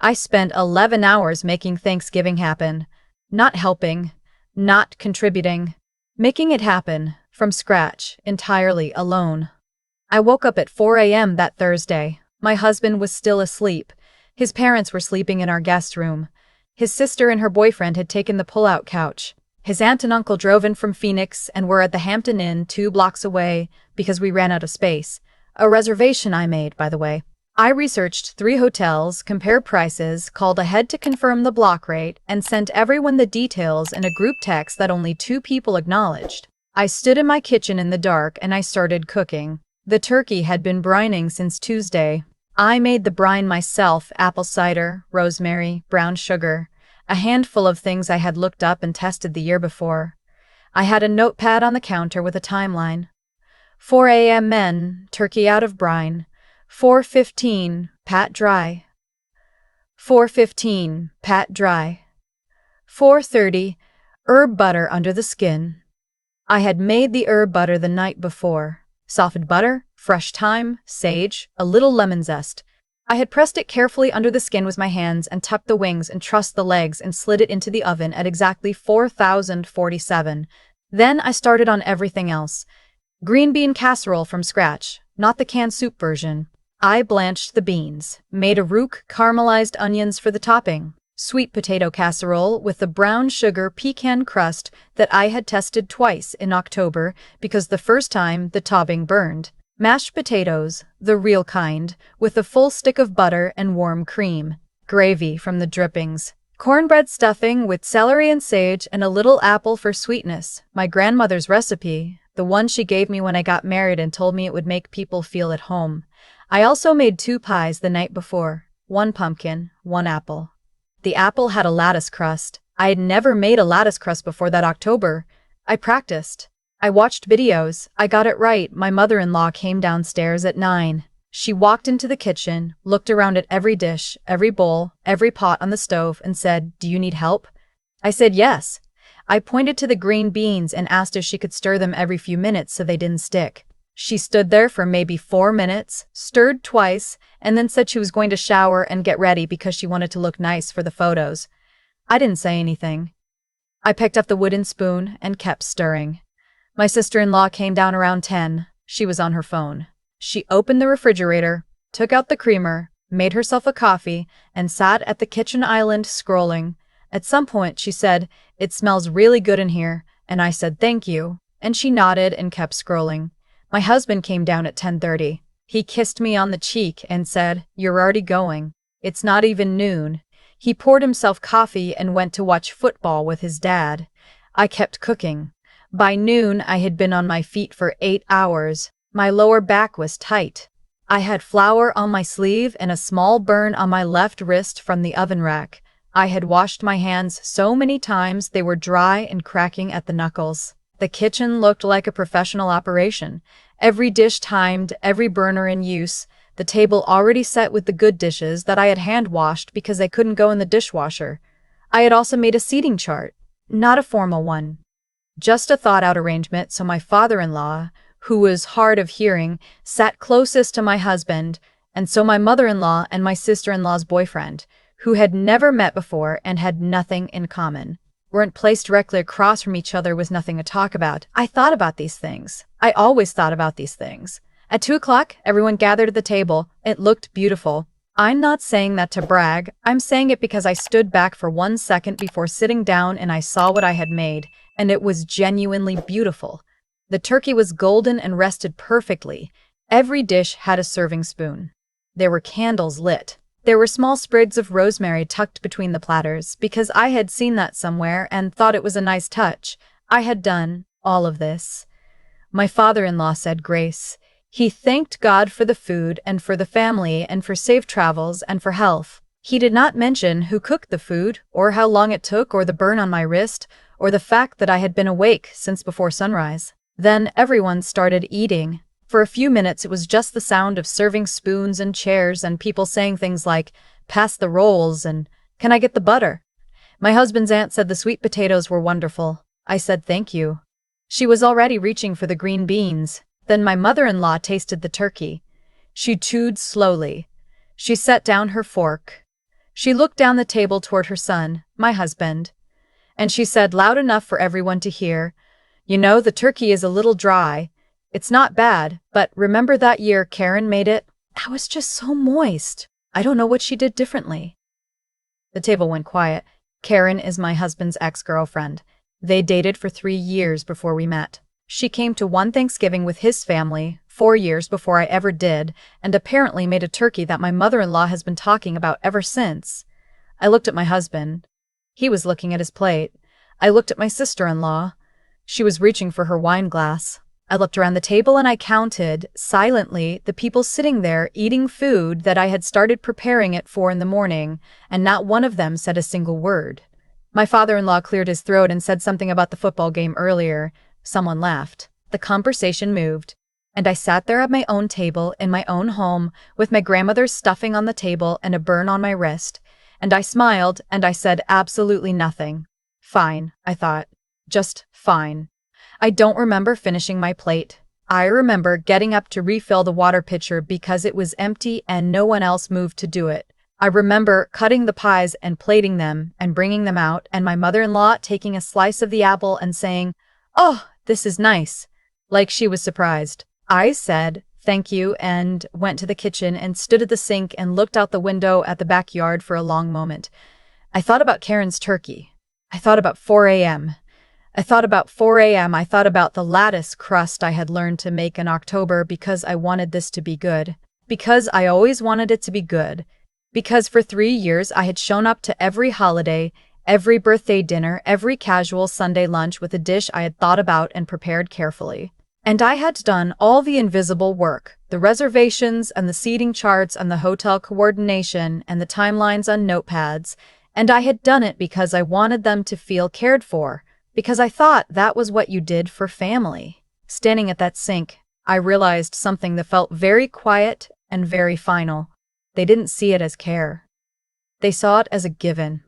I spent 11 hours making Thanksgiving happen. Not helping, not contributing. Making it happen, from scratch, entirely alone. I woke up at 4 a.m. that Thursday. My husband was still asleep. His parents were sleeping in our guest room. His sister and her boyfriend had taken the pull-out couch. His aunt and uncle drove in from Phoenix and were at the Hampton Inn 2 blocks away because we ran out of space. A reservation I made, by the way. I researched 3 hotels, compared prices, called ahead to confirm the block rate, and sent everyone the details in a group text that only 2 people acknowledged. I stood in my kitchen in the dark and I started cooking. The turkey had been brining since Tuesday. I made the brine myself: apple cider, rosemary, brown sugar, a handful of things I had looked up and tested the year before. I had a notepad on the counter with a timeline. 4 a.m. men, turkey out of brine. 4:15, pat dry. 4:15, pat dry. 4:30, herb butter under the skin. I had made the herb butter the night before. Softened butter, fresh thyme, sage, a little lemon zest. I had pressed it carefully under the skin with my hands and tucked the wings and trussed the legs and slid it into the oven at exactly 4047. Then I started on everything else. Green bean casserole from scratch, not the canned soup version. I blanched the beans, made a roux, caramelized onions for the topping. Sweet potato casserole with the brown sugar pecan crust that I had tested twice in October because the first time the topping burned. Mashed potatoes, the real kind, with a full stick of butter and warm cream. Gravy from the drippings. Cornbread stuffing with celery and sage and a little apple for sweetness. My grandmother's recipe, the one she gave me when I got married and told me it would make people feel at home. I also made 2 pies the night before. 1 pumpkin, 1 apple. The apple had a lattice crust. I had never made a lattice crust before that October. I practiced. I watched videos. I got it right. My mother-in-law came downstairs at 9. She walked into the kitchen, looked around at every dish, every bowl, every pot on the stove, and said, "Do you need help?" I said yes. I pointed to the green beans and asked if she could stir them every few minutes so they didn't stick. She stood there for maybe 4 minutes, stirred twice, and then said she was going to shower and get ready because she wanted to look nice for the photos. I didn't say anything. I picked up the wooden spoon and kept stirring. My sister-in-law came down around 10. She was on her phone. She opened the refrigerator, took out the creamer, made herself a coffee, and sat at the kitchen island scrolling. At some point she said, "It smells really good in here," and I said thank you, and she nodded and kept scrolling. My husband came down at 10:30. He kissed me on the cheek and said, "You're already going. It's not even noon." He poured himself coffee and went to watch football with his dad. I kept cooking. By noon, I had been on my feet for 8 hours. My lower back was tight. I had flour on my sleeve and a small burn on my left wrist from the oven rack. I had washed my hands so many times they were dry and cracking at the knuckles. The kitchen looked like a professional operation. Every dish timed, every burner in use, the table already set with the good dishes that I had hand-washed because they couldn't go in the dishwasher. I had also made a seating chart, not a formal one. Just a thought-out arrangement so my father-in-law, who was hard of hearing, sat closest to my husband, and so my mother-in-law and my sister-in-law's boyfriend, who had never met before and had nothing in common, weren't placed directly across from each other with nothing to talk about. I thought about these things. I always thought about these things. At 2 o'clock, everyone gathered at the table. It looked beautiful. I'm not saying that to brag. I'm saying it because I stood back for 1 second before sitting down and I saw what I had made, and it was genuinely beautiful. The turkey was golden and rested perfectly. Every dish had a serving spoon. There were candles lit. There were small sprigs of rosemary tucked between the platters because I had seen that somewhere and thought it was a nice touch. I had done all of this. My father-in-law said grace. He thanked God for the food and for the family and for safe travels and for health. He did not mention who cooked the food or how long it took or the burn on my wrist or the fact that I had been awake since before sunrise. Then everyone started eating. For a few minutes it was just the sound of serving spoons and chairs and people saying things like, "Pass the rolls," and "Can I get the butter?" My husband's aunt said the sweet potatoes were wonderful. I said thank you. She was already reaching for the green beans. Then my mother-in-law tasted the turkey. She chewed slowly. She set down her fork. She looked down the table toward her son, my husband, and she said loud enough for everyone to hear, "You know, the turkey is a little dry. It's not bad, but remember that year Karen made it? That was just so moist. I don't know what she did differently." The table went quiet. Karen is my husband's ex-girlfriend. They dated for 3 years before we met. She came to one Thanksgiving with his family, 4 years before I ever did, and apparently made a turkey that my mother-in-law has been talking about ever since. I looked at my husband. He was looking at his plate. I looked at my sister-in-law. She was reaching for her wine glass. I looked around the table and I counted, silently, the people sitting there eating food that I had started preparing at 4 in the morning, and not one of them said a single word. My father-in-law cleared his throat and said something about the football game earlier. Someone laughed. The conversation moved, and I sat there at my own table in my own home with my grandmother's stuffing on the table and a burn on my wrist, and I smiled and I said absolutely nothing. Fine, I thought. Just fine. I don't remember finishing my plate. I remember getting up to refill the water pitcher because it was empty and no one else moved to do it. I remember cutting the pies and plating them and bringing them out, and my mother-in-law taking a slice of the apple and saying, "Oh, this is nice," like she was surprised. I said, "Thank you," and went to the kitchen and stood at the sink and looked out the window at the backyard for a long moment. I thought about Karen's turkey. I thought about 4 a.m. I thought about 4 a.m. I thought about the lattice crust I had learned to make in October because I wanted this to be good. Because I always wanted it to be good. Because for 3 years I had shown up to every holiday, every birthday dinner, every casual Sunday lunch with a dish I had thought about and prepared carefully. And I had done all the invisible work, the reservations and the seating charts and the hotel coordination and the timelines on notepads, and I had done it because I wanted them to feel cared for, because I thought that was what you did for family. Standing at that sink, I realized something that felt very quiet and very final. They didn't see it as care. They saw it as a given.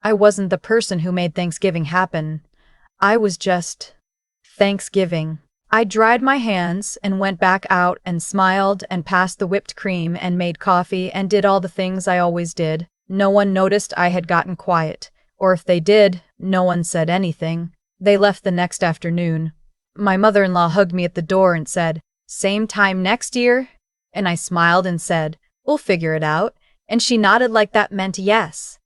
I wasn't the person who made Thanksgiving happen. I was just Thanksgiving. I dried my hands and went back out and smiled and passed the whipped cream and made coffee and did all the things I always did. No one noticed I had gotten quiet, or if they did, no one said anything. They left the next afternoon. My mother-in-law hugged me at the door and said, "Same time next year?" And I smiled and said, "We'll figure it out." And she nodded like that meant yes.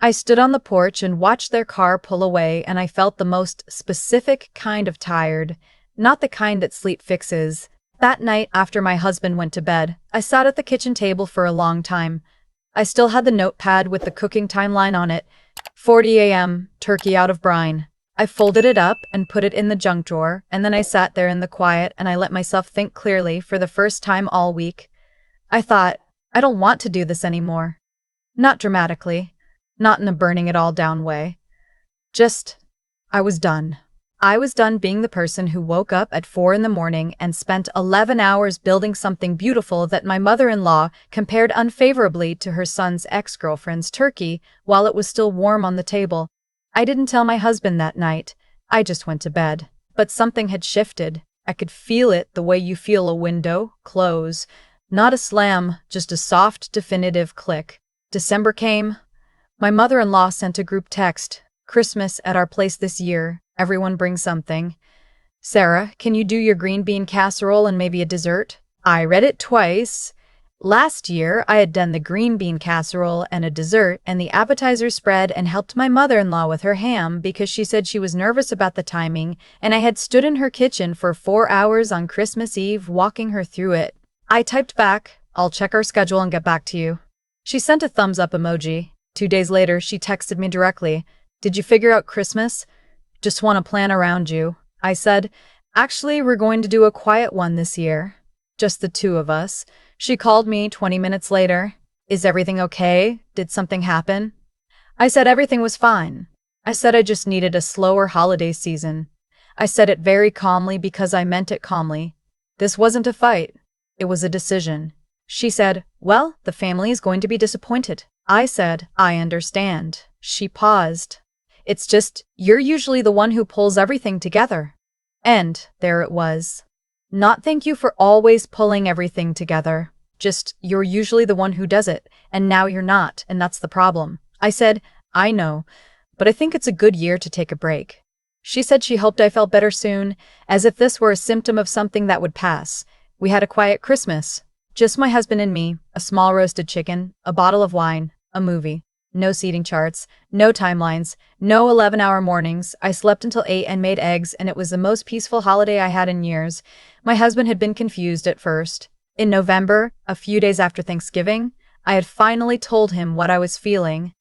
I stood on the porch and watched their car pull away, and I felt the most specific kind of tired, not the kind that sleep fixes. That night, after my husband went to bed, I sat at the kitchen table for a long time. I still had the notepad with the cooking timeline on it. 40 a.m., turkey out of brine. I folded it up and put it in the junk drawer, and then I sat there in the quiet and I let myself think clearly for the first time all week. I thought, I don't want to do this anymore. Not dramatically, not in a burning it all down way. Just, I was done. I was done being the person who woke up at 4 in the morning and spent 11 hours building something beautiful that my mother-in-law compared unfavorably to her son's ex-girlfriend's turkey while it was still warm on the table. I didn't tell my husband that night. I just went to bed. But something had shifted. I could feel it the way you feel a window close. Not a slam, just a soft, definitive click. December came. My mother-in-law sent a group text. "Christmas at our place this year. Everyone bring something. Sarah, can you do your green bean casserole and maybe a dessert?" I read it twice. Last year, I had done the green bean casserole and a dessert and the appetizer spread and helped my mother-in-law with her ham because she said she was nervous about the timing, and I had stood in her kitchen for 4 hours on Christmas Eve walking her through it. I typed back, "I'll check our schedule and get back to you." She sent a thumbs up emoji. 2 days later, she texted me directly, "Did you figure out Christmas? Just want to plan around you." I said, "Actually, we're going to do a quiet one this year. Just the two of us." She called me 20 minutes later. "Is everything okay? Did something happen?" I said everything was fine. I said I just needed a slower holiday season. I said it very calmly because I meant it calmly. This wasn't a fight. It was a decision. She said, "Well, the family is going to be disappointed." I said, "I understand." She paused. "It's just, you're usually the one who pulls everything together." And there it was. Not thank you for always pulling everything together. Just, you're usually the one who does it, and now you're not, and that's the problem. I said, I know, but I think it's a good year to take a break. She said she hoped I felt better soon, as if this were a symptom of something that would pass. We had a quiet Christmas. Just my husband and me, a small roasted chicken, a bottle of wine, a movie. No seating charts, no timelines, no 11-hour mornings. I slept until 8 and made eggs, and it was the most peaceful holiday I had in years. My husband had been confused at first. In November, a few days after Thanksgiving, I had finally told him what I was feeling.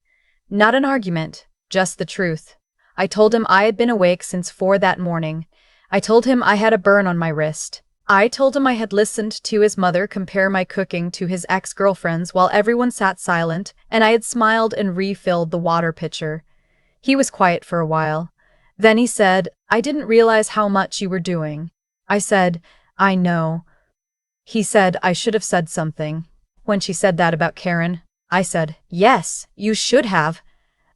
Not an argument, just the truth. I told him I had been awake since 4 that morning. I told him I had a burn on my wrist. I told him I had listened to his mother compare my cooking to his ex-girlfriend's while everyone sat silent, and I had smiled and refilled the water pitcher. He was quiet for a while. Then he said, I didn't realize how much you were doing. I said, I know. He said I should have said something. When she said that about Karen, I said, yes, you should have.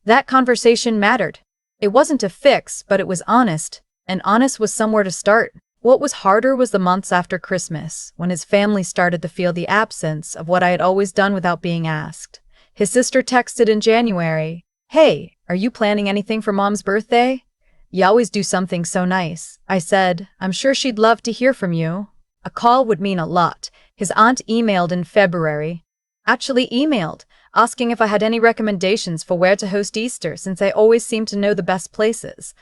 That conversation mattered. It wasn't a fix, but it was honest, and honest was somewhere to start. What was harder was the months after Christmas, when his family started to feel the absence of what I had always done without being asked. His sister texted in January, Hey, are you planning anything for Mom's birthday? You always do something so nice. I said, I'm sure she'd love to hear from you. A call would mean a lot. His aunt emailed in February. Actually emailed, asking if I had any recommendations for where to host Easter since I always seemed to know the best places.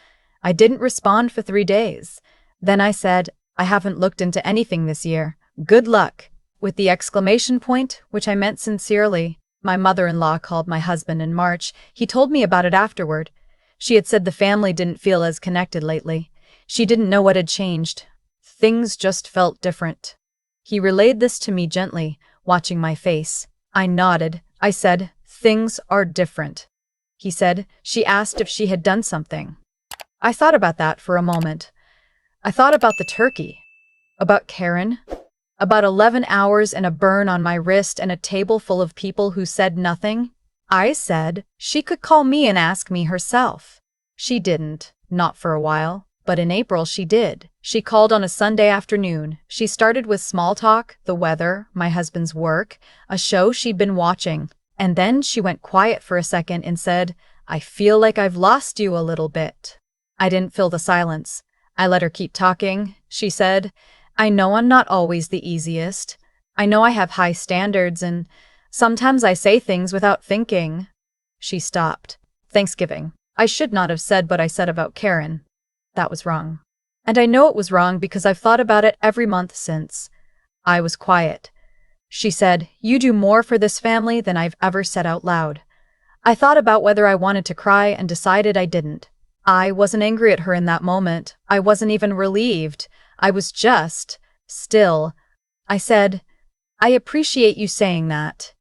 I didn't respond for 3 days. Then I said, I haven't looked into anything this year. Good luck. With the exclamation point, which I meant sincerely. My mother-in-law called my husband in March. He told me about it afterward. She had said the family didn't feel as connected lately. She didn't know what had changed. Things just felt different. He relayed this to me gently, watching my face. I nodded. I said, things are different. He said, she asked if she had done something. I thought about that for a moment. I thought about the turkey, about Karen, about 11 hours and a burn on my wrist and a table full of people who said nothing. I said she could call me and ask me herself. She didn't, not for a while, but in April she did. She called on a Sunday afternoon. She started with small talk, the weather, my husband's work, a show she'd been watching, and then she went quiet for a second and said, I feel like I've lost you a little bit. I didn't fill the silence. I let her keep talking. She said, I know I'm not always the easiest. I know I have high standards, and sometimes I say things without thinking. She stopped. Thanksgiving. I should not have said what I said about Karen. That was wrong. And I know it was wrong because I've thought about it every month since. I was quiet. She said, You do more for this family than I've ever said out loud. I thought about whether I wanted to cry and decided I didn't. I wasn't angry at her in that moment. I wasn't even relieved. I was just still. I said, I appreciate you saying that.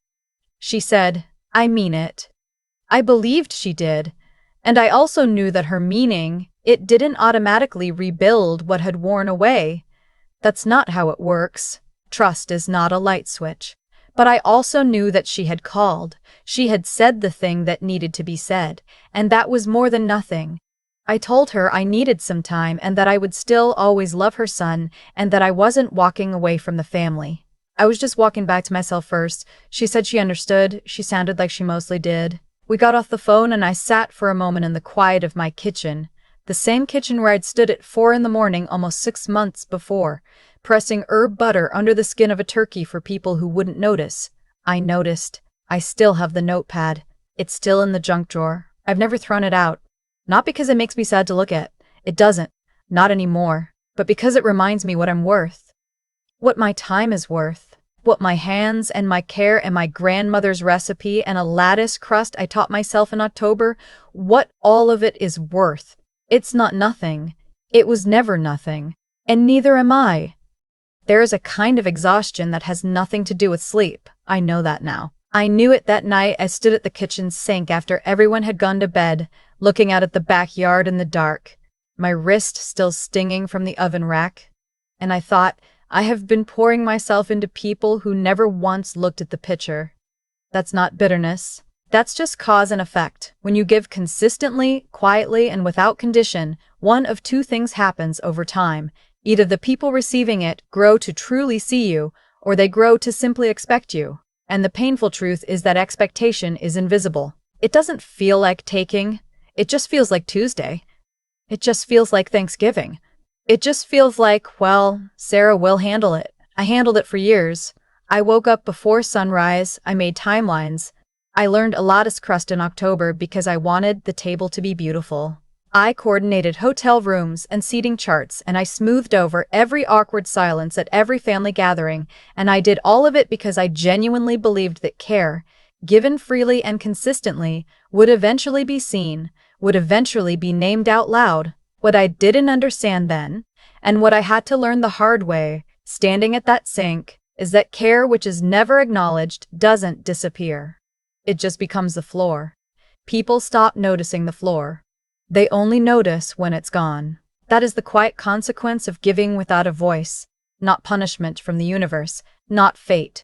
She said, I mean it. I believed she did. And I also knew that her meaning, it didn't automatically rebuild what had worn away. That's not how it works. Trust is not a light switch. But I also knew that she had called. She had said the thing that needed to be said, and that was more than nothing. I told her I needed some time and that I would still always love her son and that I wasn't walking away from the family. I was just walking back to myself first. She said she understood. She sounded like she mostly did. We got off the phone and I sat for a moment in the quiet of my kitchen, the same kitchen where I'd stood at 4 a.m. almost 6 months before, pressing herb butter under the skin of a turkey for people who wouldn't notice. I noticed. I still have the notepad. It's still in the junk drawer. I've never thrown it out. Not because it makes me sad to look at. It doesn't. Not anymore. But because it reminds me what I'm worth. What my time is worth. What my hands and my care and my grandmother's recipe and a lattice crust I taught myself in October, what all of it is worth. It's not nothing. It was never nothing. And neither am I. There is a kind of exhaustion that has nothing to do with sleep. I know that now. I knew it that night I stood at the kitchen sink after everyone had gone to bed, looking out at the backyard in the dark, my wrist still stinging from the oven rack. And I thought, I have been pouring myself into people who never once looked at the picture. That's not bitterness. That's just cause and effect. When you give consistently, quietly, and without condition, one of 2 things happens over time. Either the people receiving it grow to truly see you, or they grow to simply expect you. And the painful truth is that expectation is invisible. It doesn't feel like taking. It just feels like Tuesday. It just feels like Thanksgiving. It just feels like, well, Sarah will handle it. I handled it for years. I woke up before sunrise. I made timelines. I learned a lattice crust in October because I wanted the table to be beautiful. I coordinated hotel rooms and seating charts, and I smoothed over every awkward silence at every family gathering, and I did all of it because I genuinely believed that care, given freely and consistently, would eventually be seen, would eventually be named out loud. What I didn't understand then, and what I had to learn the hard way, standing at that sink, is that care which is never acknowledged doesn't disappear. It just becomes the floor. People stop noticing the floor. They only notice when it's gone. That is the quiet consequence of giving without a voice, not punishment from the universe, not fate.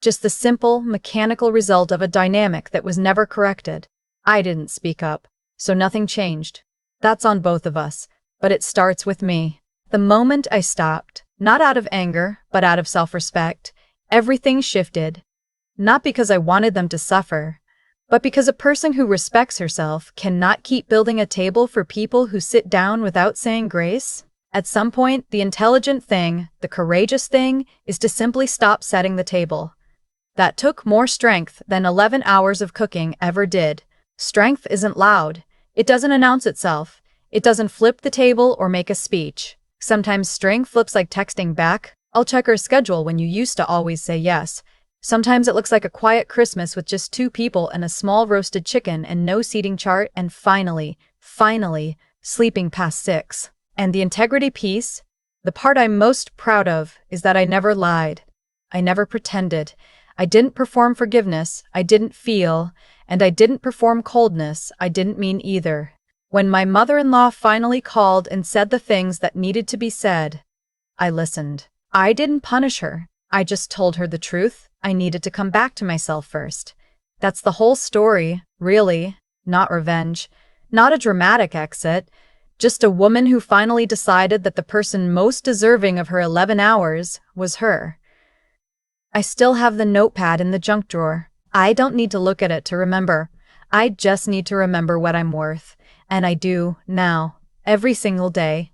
Just the simple, mechanical result of a dynamic that was never corrected. I didn't speak up, so nothing changed. That's on both of us, but it starts with me. The moment I stopped, not out of anger, but out of self-respect, everything shifted. Not because I wanted them to suffer, but because a person who respects herself cannot keep building a table for people who sit down without saying grace. At some point, the intelligent thing, the courageous thing, is to simply stop setting the table. That took more strength than 11 hours of cooking ever did. Strength isn't loud. It doesn't announce itself. It doesn't flip the table or make a speech. Sometimes strength flips like texting back, "I'll check our schedule," when you used to always say yes. Sometimes it looks like a quiet Christmas with just 2 people and a small roasted chicken and no seating chart, and finally, sleeping past 6. And the integrity piece, the part I'm most proud of, is that I never lied. I never pretended. I didn't perform forgiveness. I didn't feel. And I didn't perform coldness. I didn't mean either. When my mother-in-law finally called and said the things that needed to be said, I listened. I didn't punish her. I just told her the truth. I needed to come back to myself first. That's the whole story, really. Not revenge. Not a dramatic exit. Just a woman who finally decided that the person most deserving of her 11 hours was her. I still have the notepad in the junk drawer. I don't need to look at it to remember. I just need to remember what I'm worth. And I do, now, every single day.